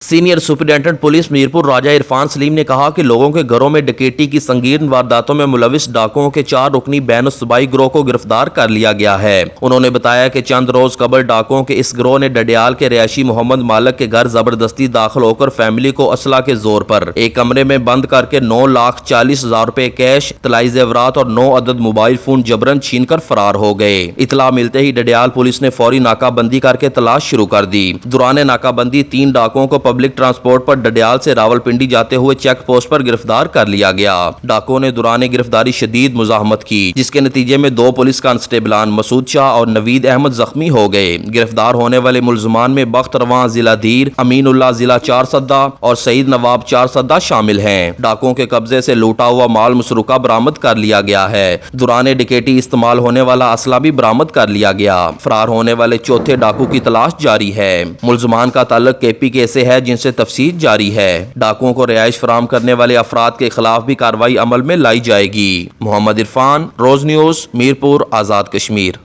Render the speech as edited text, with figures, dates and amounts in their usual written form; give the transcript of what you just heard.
Senior superintendent police Mirpur راجہ عرفان سلیم نے کہا کہ لوگوں کے گھروں میں ڈکیتی کی سنگین وارداتوں میں ملوث ڈاکوؤں کے 4 رکنی بین الصوبائی گروہ کو گرفتار کر لیا گیا ہے۔ انہوں نے بتایا کہ چند روز قبل ڈاکوؤں کے اس گروہ نے ڈڈیال کے رہائشی محمد مالک کے گھر زبردستی داخل ہو کر فیملی کو اسلحہ کے زور پر ایک کمرے میں بند کر کے 9,40,000 روپے کیش، طلائی زیورات اور 9 عدد موبائل فون جبرن چھین کر فرار ہو گئے۔ اطلاع ملتے ہی ڈڈیال پولیس نے فوری ناکہ بندی کر کے تلاش شروع کر دی۔ دوران ناکہ بندی 3 ڈاکوؤں کو پبلک ٹرانسپورٹ پر ڈڈیال سے راولپنڈی جاتے ہوئے چیک پوسٹ پر گرفتار کر لیا گیا۔ ڈاکوؤں نے دوران گرفتاری شدید مزاحمت کی، جس کے نتیجے میں 2 پولیس کانسٹیبلان مسعود شاہ اور نوید احمد زخمی ہو گئے۔ گرفتار ہونے والے ملزمان میں بخت رواں ضلع دھیر، امین اللہ ضلع چارسدہ اور سعید نواب چارسدہ شامل ہیں۔ ڈاکوؤں کے قبضے سے لوٹا ہوا مال مسروقہ برآمد کر لیا گیا ہے۔ دوران ڈکیتی استعمال ہونے والا اسلحہ بھی برآمد کر لیا گیا۔ فرار ہونے والے چوتھے ڈاکو کی تلاش جاری ہے۔ ملزمان کا تعلق KPK سے ہے، جن سے تفتیش جاری ہے۔ ڈاکوؤں کو رہائش فراہم کرنے والے افراد کے خلاف بھی کارروائی عمل میں لائی جائے گی۔ محمد عرفان، روز نیوز، میرپور، آزاد کشمیر۔